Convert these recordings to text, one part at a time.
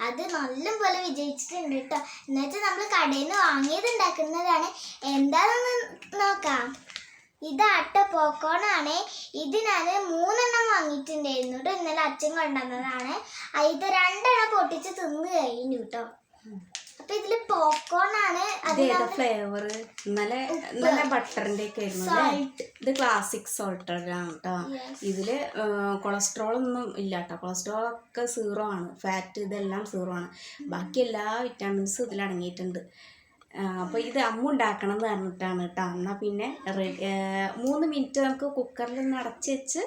അത് നല്ലപോലെ വിജയിച്ചിട്ടുണ്ട് കേട്ടോ. എന്നുവെച്ചാൽ നമ്മൾ കടയിൽ നിന്ന് വാങ്ങിയത് ഉണ്ടാക്കുന്നതാണ്. എന്താണെന്ന് നോക്കാം. ഇതാട്ടോ പോപ്കോണാണ്. ഇത് ഞാൻ 3 എണ്ണം വാങ്ങിയിട്ടുണ്ടായിരുന്നു കേട്ടോ. ഇന്നലെ അച്ഛൻ കൊണ്ടുവന്നതാണ്. ഇത് 2 എണ്ണം പൊട്ടിച്ച് തിന്ന് കഴിഞ്ഞു കേട്ടോ. അപ്പൊ ഇതില് പോപ്കോൺ ആണ്. ഫ്ലേവർ ഇന്നലെ ബട്ടറിന്റെ ഒക്കെ ആയിരുന്നു. ഇത് ക്ലാസിക് സോൾട്ട് ആണ് കേട്ടോ. ഇതില് കൊളസ്ട്രോൾ ഒന്നും ഇല്ല കേട്ടോ. കൊളസ്ട്രോൾ ഒക്കെ 0 ആണ്. ഫാറ്റ് ഇതെല്ലാം 0 ആണ്. ബാക്കി എല്ലാ വിറ്റാമിൻസും ഇതിൽ അടങ്ങിയിട്ടുണ്ട്. അപ്പോൾ ഇത് അമ്മ ഉണ്ടാക്കണം എന്ന് പറഞ്ഞിട്ടാണ് കേട്ടോ. എന്നാൽ പിന്നെ 3 മിനിറ്റ് നമുക്ക് കുക്കറിൽ നിന്ന് അടച്ച്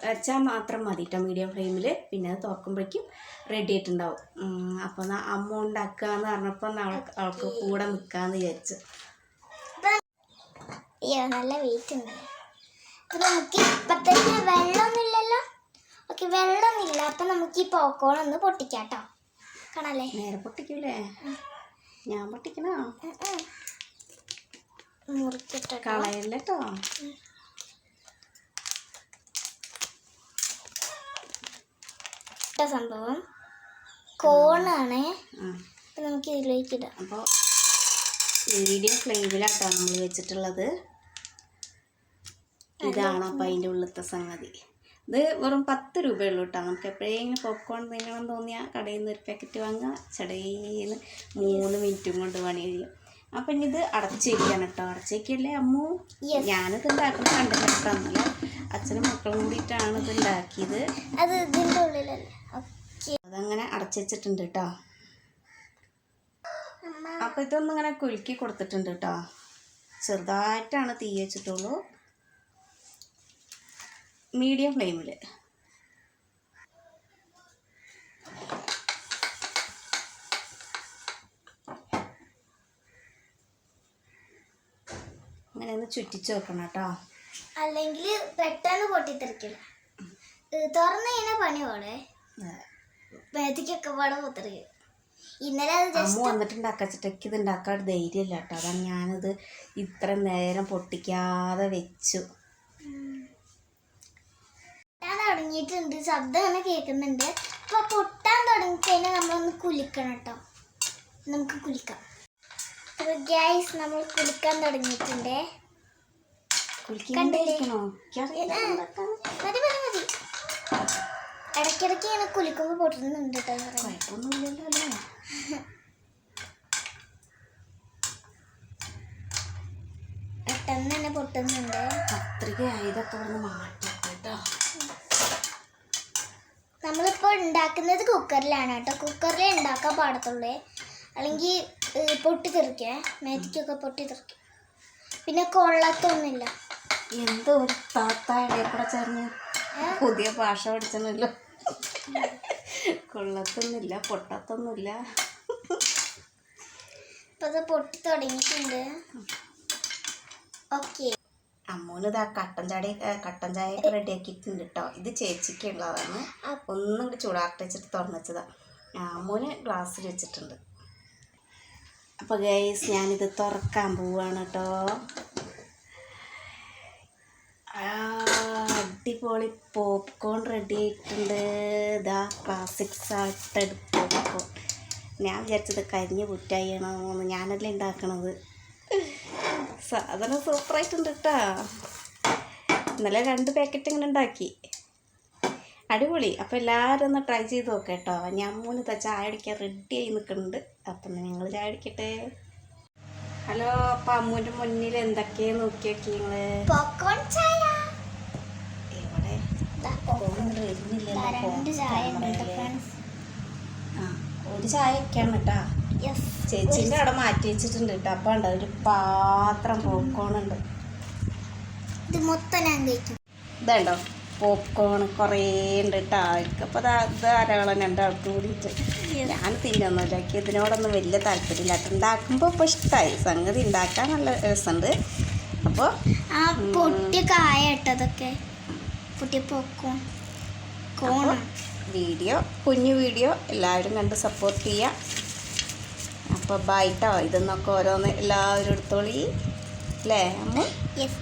വെച്ചാൽ മാത്രം മതി കേട്ടോ, മീഡിയം ഫ്ലെയിമിൽ. പിന്നെ അത് തുറക്കുമ്പോഴേക്കും റെഡി ആയിട്ടുണ്ടാവും. അപ്പോൾ അമ്മ ഉണ്ടാക്കുക എന്ന് പറഞ്ഞപ്പോൾ അവൾക്ക് കൂടെ നിൽക്കാമെന്ന് വിചാരിച്ചു. നല്ല വെയിറ്റ് ഉണ്ട്. നമുക്ക് ഇപ്പത്തേക്ക് വെള്ളമൊന്നുമില്ലല്ലോ. ഓക്കെ, വെള്ളമൊന്നുമില്ല. അപ്പം നമുക്ക് ഈ പോപ്കോൺ ഒന്ന് പൊട്ടിക്കാം കേട്ടോ. കാണാല്ലേ? നേരെ പൊട്ടിക്കൂലേ? ഞാൻ പൊട്ടിക്കണോ? മുറിച്ചിട്ടോ, കളയല്ലോ. സംഭവം കോണാണ്. നമുക്ക് ഇതിലേക്ക് ഇടാം. അപ്പോൾ മീഡിയം ഫ്ലെയിമിലാട്ടോ നമ്മൾ വെച്ചിട്ടുള്ളത്. ഇതാണ് അപ്പം അതിൻ്റെ ഉള്ളിലത്തെ സംഗതി. ഇത് വെറും 10 രൂപയുള്ളൂ കേട്ടോ. നമുക്ക് എപ്പോഴെങ്കിലും പോപ്കോൺ തിന്നണം തോന്നിയാൽ കടയിൽ നിന്ന് ഒരു പാക്കറ്റ് വാങ്ങുക, ചടയിന്ന് 3 മിനിറ്റും കൊണ്ട് പണി കഴിയും. അപ്പം ഇനി ഇത് അടച്ചിരിക്കണം കേട്ടോ. അടച്ചേക്കല്ലേ അമ്മു? ഞാനിത് ഉണ്ടാക്കുന്ന കണ്ടിട്ടുണ്ടല്ല. അച്ഛനും മക്കളും കൂടിയിട്ടാണ് ഇത് ഉണ്ടാക്കിയത്. അതങ്ങനെ അടച്ചുവെച്ചിട്ടുണ്ട് കേട്ടോ. അപ്പം ഇതൊന്നും ഇങ്ങനെ കുലുക്കി കൊടുത്തിട്ടുണ്ട് കേട്ടോ. ചെറുതായിട്ടാണ് തീ വെച്ചിട്ടുള്ളൂ, മീഡിയം ഫ്ലെയിമിൽ. അങ്ങനെ ഒന്ന് ചുറ്റിച്ച് വെക്കണം കേട്ടോ. അല്ലെങ്കിൽ പെട്ടെന്ന് പൊട്ടിത്തെറിക്കില്ല. തുറന്നു കഴിഞ്ഞാൽ പണി പോലെ മേത്തിക്കൊക്കെ പാടെ പൊത്തിരിക്കും. ഇന്നലെ അമ്മ വന്നിട്ടുണ്ടാക്കിച്ചിട്ടേക്ക് ഇത് ഉണ്ടാക്കാൻ ധൈര്യമില്ല കേട്ടോ. അതാണ് ഞാനിത് ഇത്ര നേരം പൊട്ടിക്കാതെ വെച്ചു. തുടങ്ങിയിട്ടുണ്ട്, ശബ്ദം അങ്ങനെ കേൾക്കുന്നുണ്ട്. അപ്പൊ പൊട്ടാൻ തുടങ്ങിക്കഴിഞ്ഞാൽ നമ്മളൊന്ന് കുലിക്കണം കേട്ടോ. നമുക്ക് കുലിക്കാം. അപ്പൊ ഗൈസ്, നമ്മൾ കുലിക്കാൻ തുടങ്ങിയിട്ടുണ്ട്. ഇടയ്ക്കിടയ്ക്ക് ഇങ്ങനെ കുലിക്കുമ്പോൾ പൊട്ടുന്നുണ്ട് കേട്ടോ. കുഴപ്പമൊന്നുമില്ലല്ലോ. പെട്ടെന്ന് തന്നെ പൊട്ടുന്നുണ്ട്. കത്രിക ഇതൊക്കെ വന്ന് മാറ്റാം കേട്ടോ. നമ്മളിപ്പോൾ ഉണ്ടാക്കുന്നത് കുക്കറിലാണ് കേട്ടോ. കുക്കറിലേ ഉണ്ടാക്കാൻ പാടത്തുള്ളൂ, അല്ലെങ്കിൽ പൊട്ടിത്തെറിക്കേ. മേത്തിക്കൊക്കെ പൊട്ടിത്തെറിക്കും. പിന്നെ കൊള്ളത്തൊന്നുമില്ല. എന്തോ ഒരു താത്തായുടെ കൂടെ ചേർന്ന് പുതിയ ഭാഷ പഠിച്ചല്ലോ. കൊള്ളത്തൊന്നുമില്ല, പൊട്ടത്തൊന്നുമില്ല. ഇപ്പം അത് പൊട്ടി തുടങ്ങിയിട്ടുണ്ട്. ഓക്കെ, അമ്മൂന് ഇതാ കട്ടൻ ചായയൊക്കെ റെഡിയാക്കിയിട്ടുണ്ട് കേട്ടോ. ഇത് ചേച്ചിക്കുള്ളതാണ്. ഒന്നും കൂടി ചൂടാക്കി വെച്ചിട്ട് തുറന്നു വെച്ചതാണ്. അമ്മൂന് ഗ്ലാസ്സിൽ വെച്ചിട്ടുണ്ട്. അപ്പോൾ ഗൈസ്, ഞാനിത് തുറക്കാൻ പോവാണ് കേട്ടോ. അടിപൊളി പോപ്കോൺ റെഡി ആയിട്ടുണ്ട്. ഇതാ ക്ലാസിക് സാൾട്ടഡ് പോപ്കോൺ. ഞാൻ വിചാരിച്ചത് കരിഞ്ഞ പുറ്റായിയാണോന്ന്. ഞാനല്ലേ ഉണ്ടാക്കണത്. സാധനം സൂപ്പറായിട്ടുണ്ട് കേട്ടോ. ഇന്നലെ 2 പാക്കറ്റ് ഇങ്ങനെ ഉണ്ടാക്കി. അടിപൊളി. അപ്പോൾ എല്ലാവരും ഒന്ന് ട്രൈ ചെയ്ത് നോക്കാം കേട്ടോ. ഞാൻ അമ്മൂന് ചായ അടിക്കാൻ റെഡിയായി നിൽക്കുന്നുണ്ട്. അപ്പം ഞങ്ങൾ ചായ അടിക്കട്ടെ. ഹലോ. അപ്പം അമ്മൂൻ്റെ മുന്നിൽ എന്തൊക്കെയാണ് നോക്കി നോക്കി നിങ്ങൾ? പോപ്കോൺ ചായ. എവിടെ വരുന്നില്ലല്ലോ. ഒരു ചായ ഒക്കെയാണ് കേട്ടോ. ചേച്ചീൻ്റെ അവിടെ മാറ്റി വെച്ചിട്ടുണ്ട് കേട്ടോ. അപ്പം ഉണ്ട് ഒരു പാത്രം പോപ്കോൺ ഉണ്ട്. ഇത് മൊത്തം ഞാൻ കഴിക്കും. ഇതുണ്ടോ പോപ്കോൺ കുറേ ഉണ്ട് കേട്ടോ. അപ്പോൾ ധാരാളം 2 ആൾക്ക് കൂടിയിട്ട്. ഞാൻ തിന്നൊന്നുമില്ല. എനിക്ക് ഇതിനോടൊന്നും വലിയ താല്പര്യമില്ല. ഉണ്ടാക്കുമ്പോൾ ഇപ്പോൾ ഇഷ്ടമായി. സംഗതി ഉണ്ടാക്കാൻ നല്ല രസമുണ്ട്. അപ്പോൾ പൊട്ടിയ കായ ഇട്ടതൊക്കെ പൊട്ടിയ പോപ്കോൺ വീഡിയോ, കുഞ്ഞു വീഡിയോ എല്ലാവരും കണ്ട് സപ്പോർട്ട് ചെയ്യുക. അപ്പോൾ ബൈ കേട്ടോ. ഇതെന്നൊക്കെ ഓരോന്ന് എല്ലാവരും എടുത്തോളി അല്ലേ അമ്മ? യെസ്.